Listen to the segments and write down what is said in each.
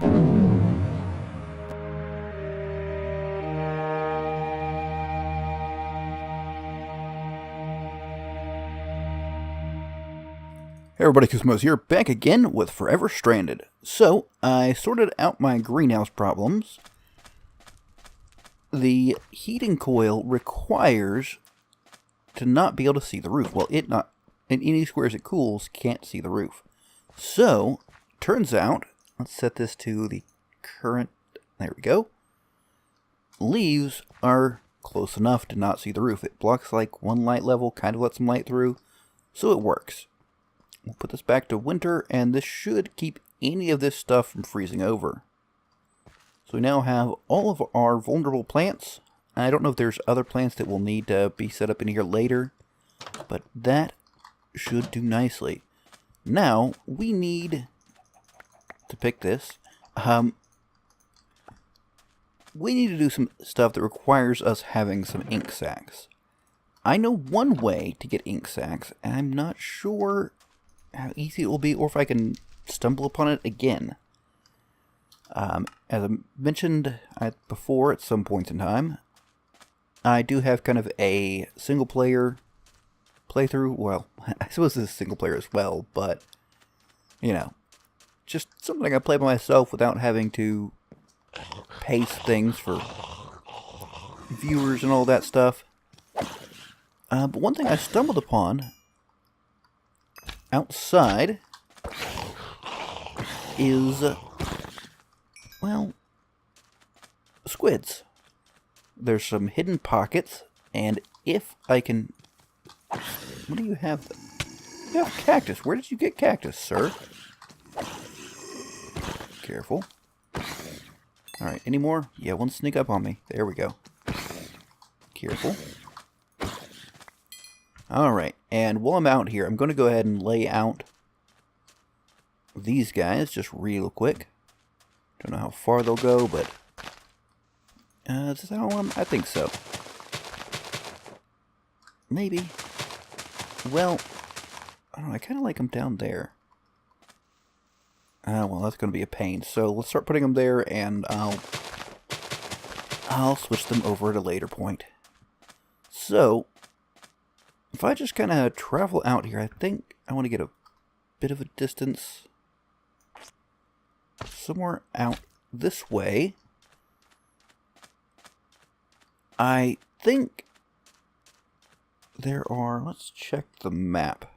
Hey everybody, Koosemose here, back again with Forever Stranded. So, I sorted out my greenhouse problems. The heating coil requires to not be able to see the roof. Well, it not, in any squares it cools, can't see the roof. So, turns out, let's set this to the current, there we go. Leaves are close enough to not see the roof. It blocks like one light level, kind of lets some light through, so it works. We'll put this back to winter, and this should keep any of this stuff from freezing over. So we now have all of our vulnerable plants. I don't know if there's other plants that will need to be set up in here later, but that should do nicely. Now, we need to pick this. We need to do some stuff that requires us having some ink sacs. I know one way to get ink sacs, and I'm not sure how easy it will be, or if I can stumble upon it again. As I mentioned before at some points in time, I do have kind of a single-player playthrough. Well, I suppose this is single-player as well, but, you know, just something I can play by myself without having to paste things for viewers and all that stuff. But one thing I stumbled upon outside is, well, squids. There's some hidden pockets, and if I can... What do you have? You have cactus. Where did you get cactus, sir? Careful. Alright, any more? Yeah, one sneak up on me. There we go. Careful. Alright, and while I'm out here, I'm going to go ahead and lay out these guys just real quick. Don't know how far they'll go, but is this how I think so. Maybe. Well, I don't know, I kind of like them down there. Well, that's going to be a pain. So let's start putting them there, and I'll switch them over at a later point. So, if I just kind of travel out here, I think I want to get a bit of a distance somewhere out this way. I think there are, let's check the map.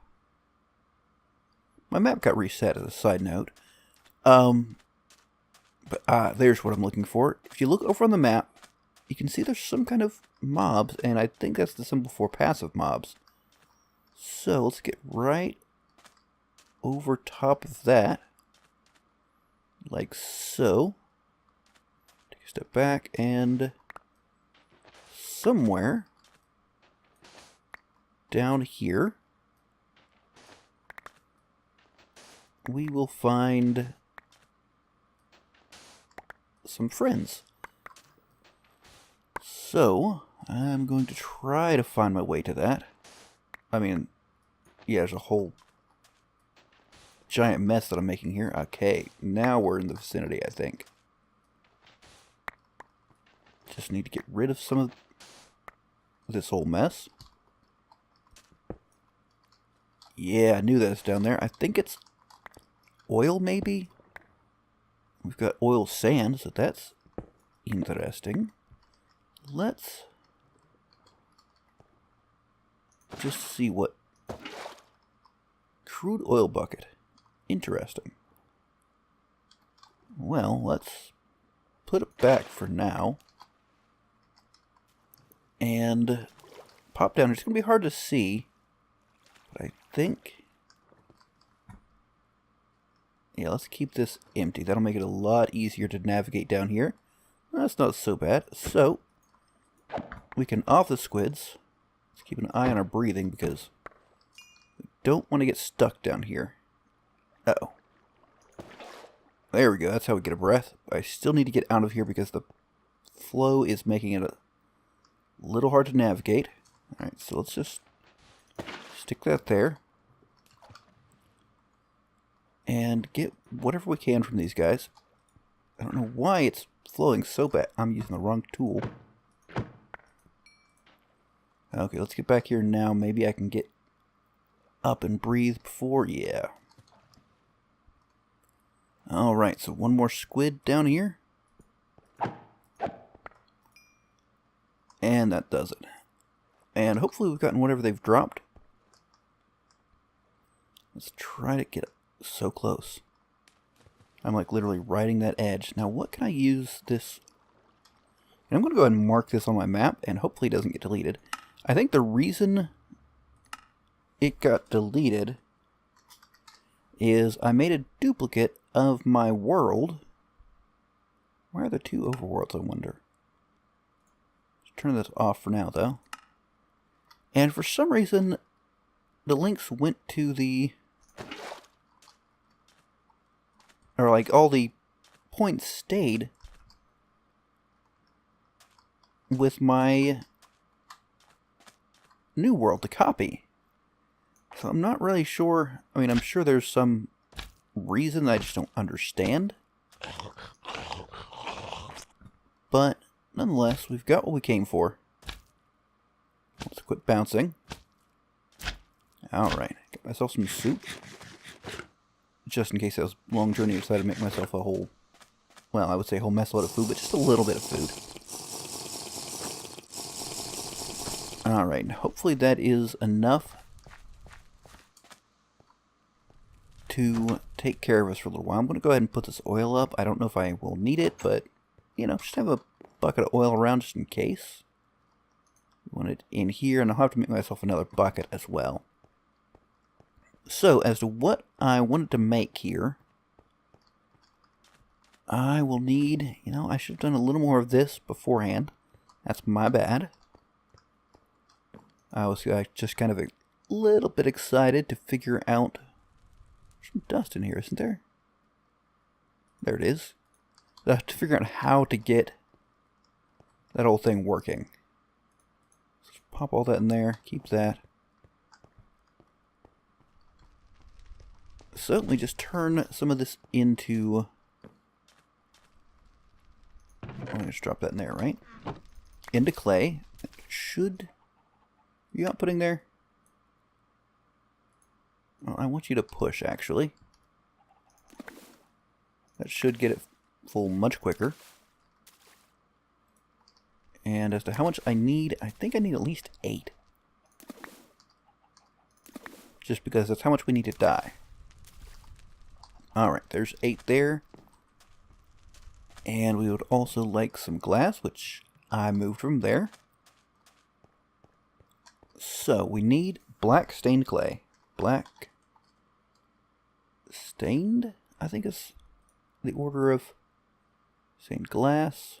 My map got reset as a side note. There's what I'm looking for. If you look over on the map, you can see there's some kind of mobs, and I think that's the symbol for passive mobs. So, let's get right over top of that, like so. Take a step back, and somewhere down here, we will find some friends. So, I'm going to try to find my way to that. I mean, yeah, there's a whole giant mess that I'm making here. Okay, now we're in the vicinity, I think. Just need to get rid of some of this whole mess. Yeah, I knew that was down there. I think it's oil, maybe? We've got oil sand, so that's interesting. Let's just see what... Crude oil bucket. Interesting. Well, let's put it back for now. And pop down. It's going to be hard to see. But I think... Yeah, let's keep this empty. That'll make it a lot easier to navigate down here. That's not so bad. So, we can off the squids. Let's keep an eye on our breathing because we don't want to get stuck down here. Uh-oh. There we go. That's how we get a breath. I still need to get out of here because the flow is making it a little hard to navigate. Alright, so let's just stick that there. And get whatever we can from these guys. I don't know why it's flowing so bad. I'm using the wrong tool. Okay, let's get back here now. Maybe I can get up and breathe before... Yeah. Alright, so one more squid down here. And that does it. And hopefully we've gotten whatever they've dropped. Let's try to get so close. I'm like literally riding that edge. Now what can I use this... And I'm going to go ahead and mark this on my map and hopefully it doesn't get deleted. I think the reason it got deleted is I made a duplicate of my world. Where are the two overworlds, I wonder? Let's turn this off for now, though. And for some reason, the links went to the... Or like all the points stayed with my new world to copy. So I'm not really sure. I mean, I'm sure there's some reason that I just don't understand. But nonetheless, we've got what we came for. Let's quit bouncing. Alright, get myself some soup. Just in case that was a long journey, I decided to make myself a whole, well, I would say a whole mess load of food, but just a little bit of food. Alright, hopefully that is enough to take care of us for a little while. I'm going to go ahead and put this oil up. I don't know if I will need it, but, you know, just have a bucket of oil around just in case. I want it in here, and I'll have to make myself another bucket as well. So, as to what I wanted to make here, I will need, you know, I should have done a little more of this beforehand. That's my bad. I was just kind of a little bit excited to figure out... There's some dust in here, isn't there? There it is. I have to figure out how to get that whole thing working. Just pop all that in there, keep that. So let me just turn some of this into... I'm going to just drop that in there, right? Into clay. It should... You outputting there? Well, I want you to push, actually. That should get it full much quicker. And as to how much I need, I think I need at least 8. Just because that's how much we need to dye. Alright, there's 8 there. And we would also like some glass, which I moved from there. So, we need black stained clay. Black stained, I think is the order of stained glass.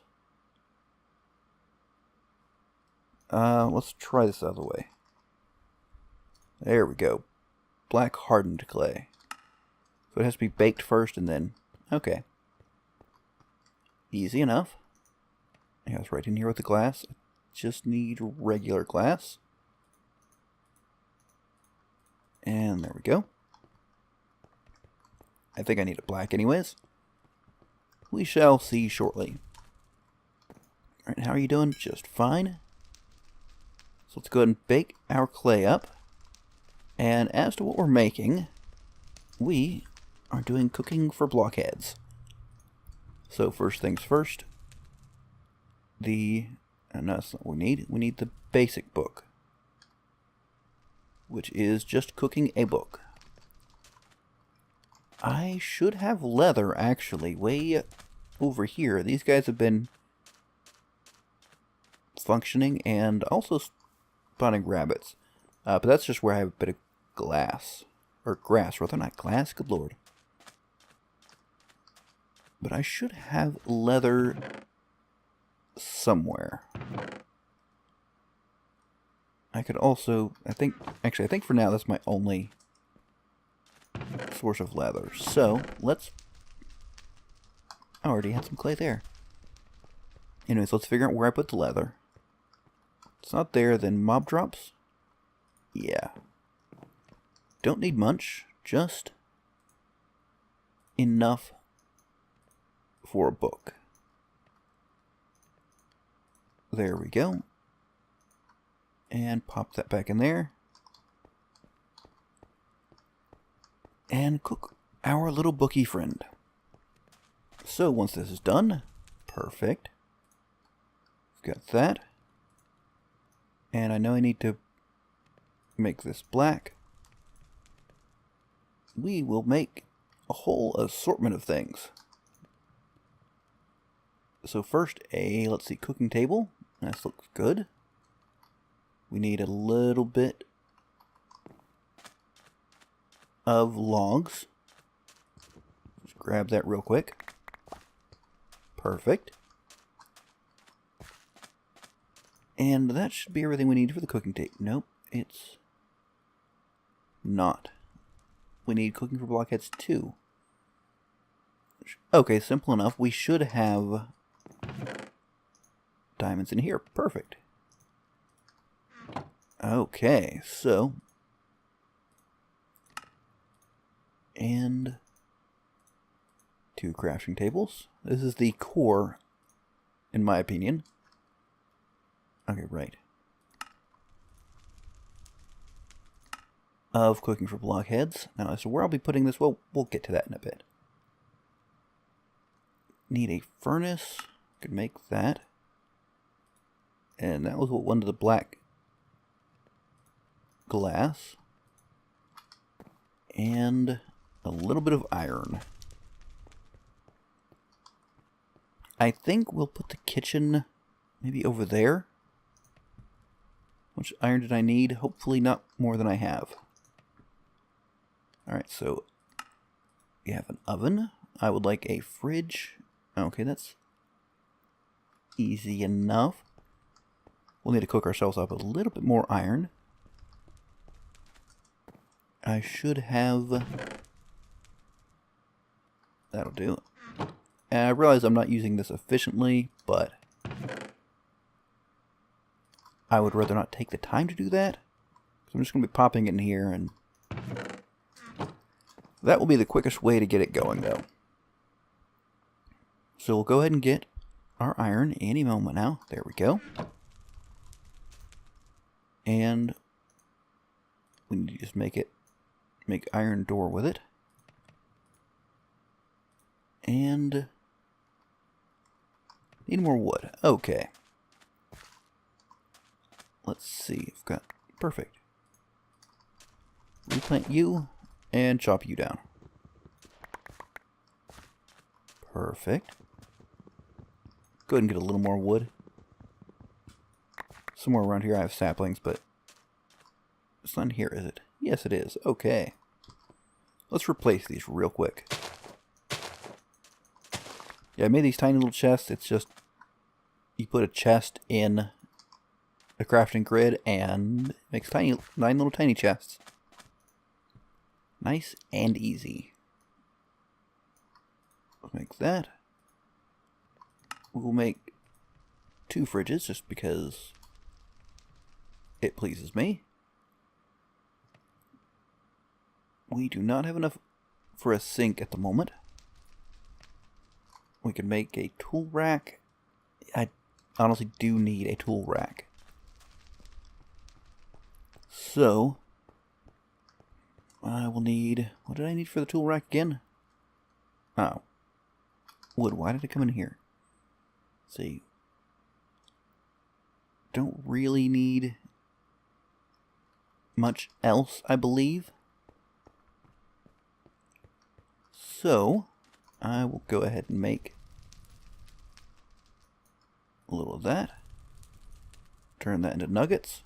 Let's try this out of the way. There we go. Black hardened clay. So it has to be baked first and then... Okay. Easy enough. Yeah, it's right in here with the glass. I just need regular glass. And there we go. I think I need it black anyways. We shall see shortly. Alright, how are you doing? Just fine. So let's go ahead and bake our clay up. And as to what we're making, we are doing cooking for blockheads. So first things first, no, that's not what we need. We need the basic book, which is just cooking a book. I should have leather, actually, way over here. These guys have been functioning and also spawning rabbits. But that's just where I have a bit of glass. Or grass, rather, not glass, good lord. But I should have leather somewhere. I could also, I think for now that's my only source of leather. So, let's, I already had some clay there. Anyways, let's figure out where I put the leather. It's not there, then mob drops. Yeah. Don't need much, just enough for a book. There we go. And pop that back in there. And cook our little bookie friend. So once this is done, perfect. We've got that. And I know I need to make this black. We will make a whole assortment of things. So first, let's see, cooking table. This looks good. We need a little bit of logs. Just grab that real quick. Perfect. And that should be everything we need for the cooking table. Nope, it's not. We need cooking for blockheads too. Okay, simple enough. We should have diamonds in here. Perfect. Okay, so... and 2 crafting tables. This is the core, in my opinion. Okay, right. Of cooking for blockheads. Now, as to where I'll be putting this, well, we'll get to that in a bit. Need a furnace. Could make that. And that was what one of the black glass. And a little bit of iron. I think we'll put the kitchen maybe over there. How much iron did I need? Hopefully not more than I have. Alright, so we have an oven. I would like a fridge. Okay, that's easy enough. We'll need to cook ourselves up a little bit more iron. I should have... that'll do. And I realize I'm not using this efficiently, but I would rather not take the time to do that. So I'm just going to be popping it in here, and that will be the quickest way to get it going, though. So we'll go ahead and get our iron any moment now. There we go. And we need to just make iron door with it. And need more wood. Okay. Let's see. I've got perfect. Replant you and chop you down. Perfect. Go ahead and get a little more wood. Somewhere around here I have saplings, but it's not in here, is it? Yes, it is. Okay. Let's replace these real quick. Yeah, I made these tiny little chests. It's just you put a chest in a crafting grid and it makes 9 little tiny chests. Nice and easy. Let's make that. We'll make 2 fridges just because it pleases me. We do not have enough for a sink at the moment. We can make a tool rack. I honestly do need a tool rack. So, I will need... what did I need for the tool rack again? Oh. Wood. Why did it come in here? Let's see. Don't really need much else, I believe. So, I will go ahead and make a little of that. Turn that into nuggets.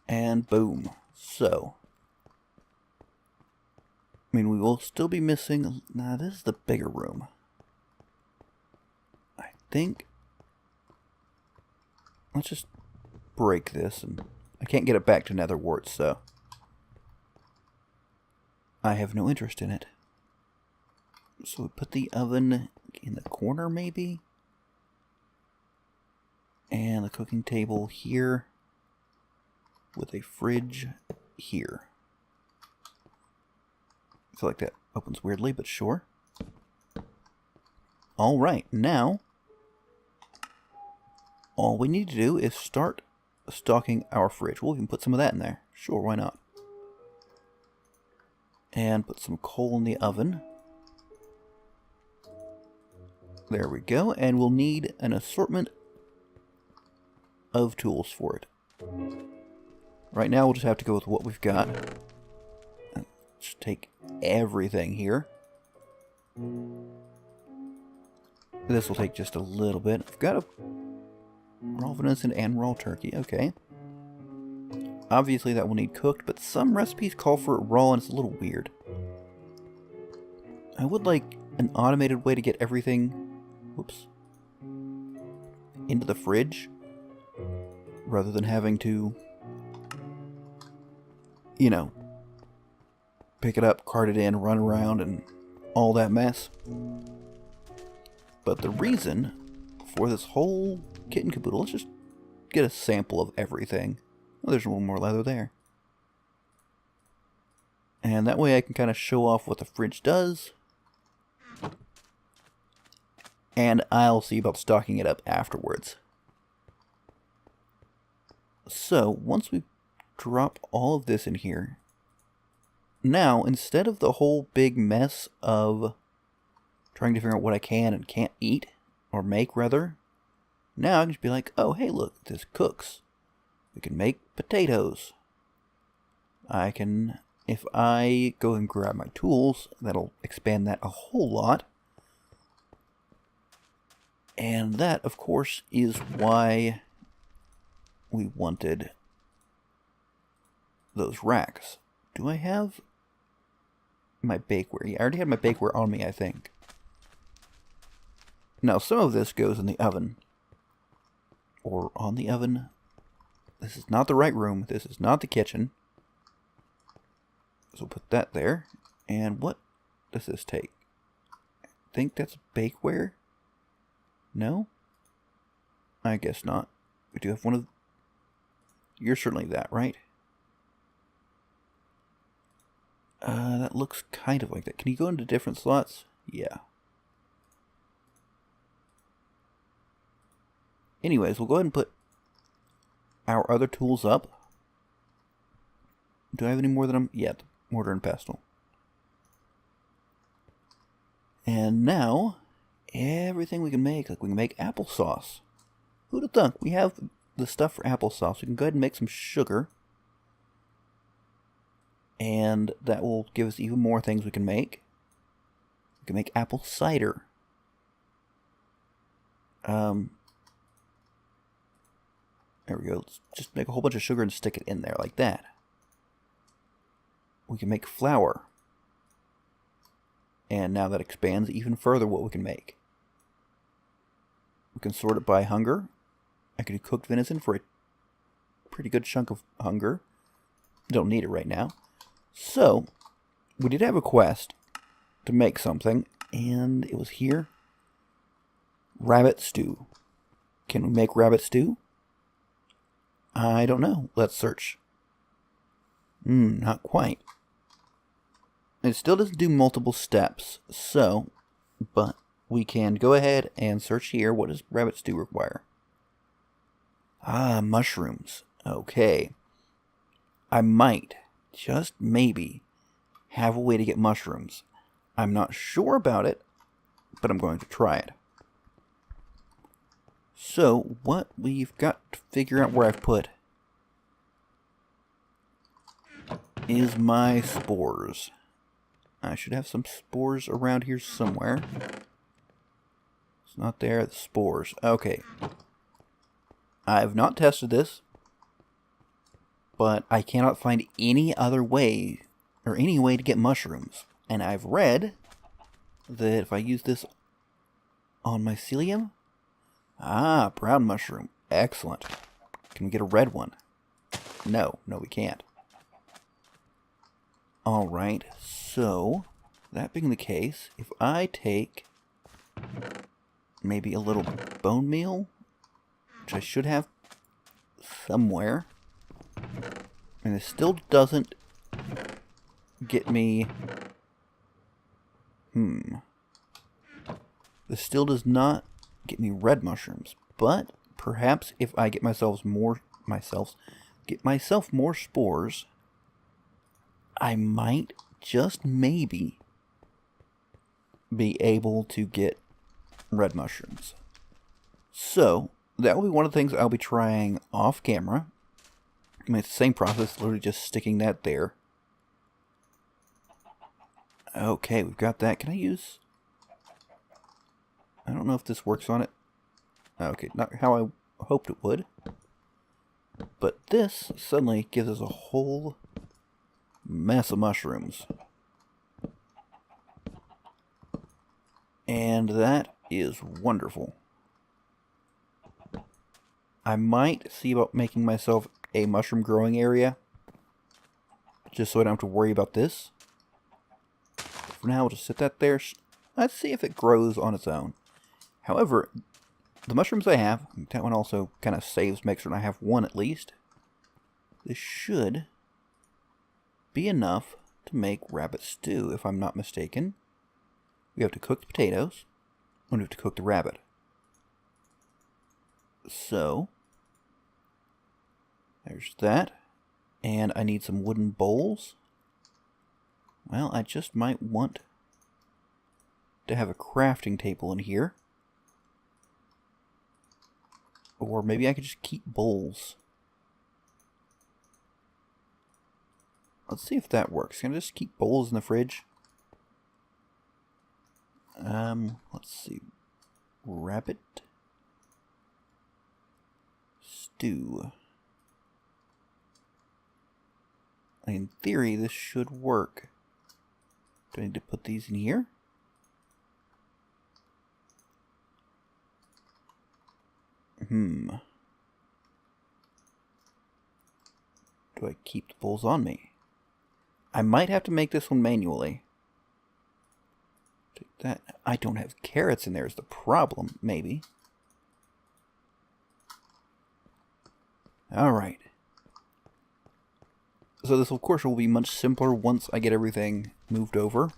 And boom. So, I mean, we will still be missing... nah, this is the bigger room. I think... let's just break this, and I can't get it back to nether warts, so I have no interest in it. So we put the oven in the corner, maybe? And the cooking table here, with a fridge here. I feel like that Opens weirdly, but sure. Alright, now all we need to do is start stocking our fridge. We'll even put some of that in there. Sure, why not? And put some coal in the oven. There we go, and we'll need an assortment of tools for it. Right now we'll just have to go with what we've got. Let's take everything here. This will take just a little bit. I've got a raw venison and raw turkey, okay. Obviously that will need cooked, but some recipes call for it raw and it's a little weird. I would like an automated way to get everything, whoops, into the fridge, rather than having to, you know, pick it up, cart it in, run around, and all that mess. But the reason for this whole kit and caboodle, let's just get a sample of everything. Well, there's one more leather there. And that way I can kind of show off what the fridge does. And I'll see about stocking it up afterwards. So, once we drop all of this in here, now, instead of the whole big mess of trying to figure out what I can and can't eat, or make rather, now I can just be like, oh hey look, this cooks. We can make potatoes. I can, if I go and grab my tools, that'll expand that a whole lot. And that, of course, is why we wanted those racks. Do I have my bakeware? Yeah, I already had my bakeware on me, I think. Now, some of this goes in the oven. Or on the oven. This is not the right room. This is not the kitchen. So we'll put that there. And what does this take? I think that's bakeware? No? I guess not. We do have one of... You're certainly that, right? That looks kind of like that. Can you go into different slots? Yeah. Anyways, we'll go ahead and put our other tools up. Do I have any more than them? Yeah, mortar and pestle. And now, everything we can make, like we can make applesauce. Who'd have thunk? We have the stuff for applesauce. We can go ahead and make some sugar. And that will give us even more things we can make. We can make apple cider. There we go. Let's just make a whole bunch of sugar and stick it in there like that. We can make flour. And now that expands even further what we can make. We can sort it by hunger. I can do cooked venison for a pretty good chunk of hunger. Don't need it right now. So, we did have a quest to make something, and it was here. Rabbit stew. Can we make rabbit stew? I don't know. Let's search. Not quite. It still doesn't do multiple steps, so, but we can go ahead and search here. What does rabbit stew require? Ah, mushrooms. Okay. I might, just maybe, have a way to get mushrooms. I'm not sure about it, but I'm going to try it. So, what we've got to figure out where I've put is my spores. I should have some spores around here somewhere. It's not there, the spores. Okay. I have not tested this, but I cannot find any other way, or any way to get mushrooms. And I've read that if I use this on mycelium... Ah, brown mushroom. Excellent. Can we get a red one? No, we can't. Alright, so, that being the case, if I take maybe a little bone meal, which I should have somewhere, and it still doesn't get me This still does not get me red mushrooms, but perhaps if I get myself more spores, I might just maybe be able to get red mushrooms. So that will be one of the things I'll be trying off camera. I mean, it's the same process, literally just sticking that there. Okay, we've got that. Can I use... I don't know if this works on it. Okay, not how I hoped it would. But this suddenly gives us a whole mess of mushrooms. And that is wonderful. I might see about making myself a mushroom growing area, just so I don't have to worry about this. For now, we'll just sit that there. Let's see if it grows on its own. However, the mushrooms I have, that one also kind of saves, makes sure I have one at least. This should be enough to make rabbit stew, if I'm not mistaken. We have to cook the potatoes, and we have to cook the rabbit. So, there's that. And I need some wooden bowls. Well, I just might want to have a crafting table in here. Or maybe I could just keep bowls. Let's see if that works. Can I just keep bowls in the fridge? Let's see. Rabbit stew. In theory, this should work. Do I need to put these in here? Do I keep the bowls on me? I might have to make this one manually. Take that. I don't have carrots in there is the problem, maybe. Alright. So this, of course, will be much simpler once I get everything moved over.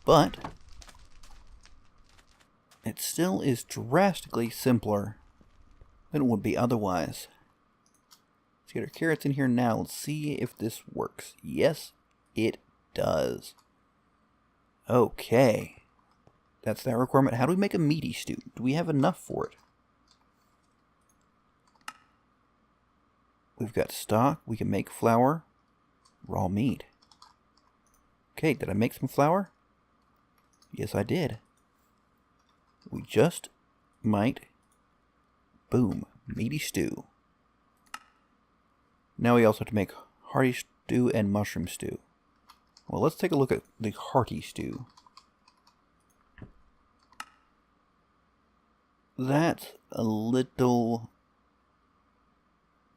But it still is drastically simpler than it would be otherwise. Let's get our carrots in here now. Let's see if this works. Yes, it does. Okay. That's that requirement. How do we make a meaty stew? Do we have enough for it? We've got stock. We can make flour. Raw meat. Okay, did I make some flour? Yes, I did. We just might. Boom. Meaty stew. Now we also have to make hearty stew and mushroom stew. Well, let's take a look at the hearty stew. That's a little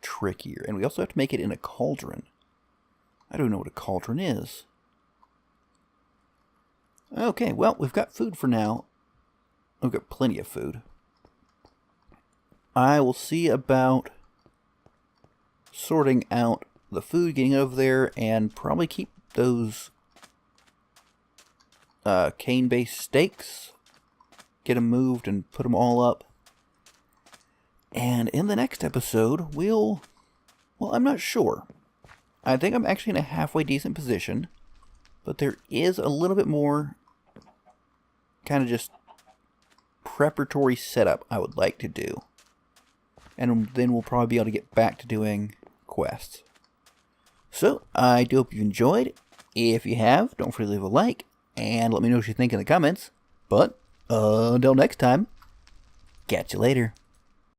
trickier. And we also have to make it in a cauldron. I don't know what a cauldron is. Okay, well, we've got food for now. We've got plenty of food. I will see about sorting out the food, getting over there, and probably keep those cane-based steaks. Get them moved and put them all up. And in the next episode, well, I'm not sure. I think I'm actually in a halfway decent position, but there is a little bit more kind of just preparatory setup I would like to do. And then we'll probably be able to get back to doing quests. So, I do hope you enjoyed. If you have, don't forget to leave a like, and let me know what you think in the comments. But, until next time, catch you later.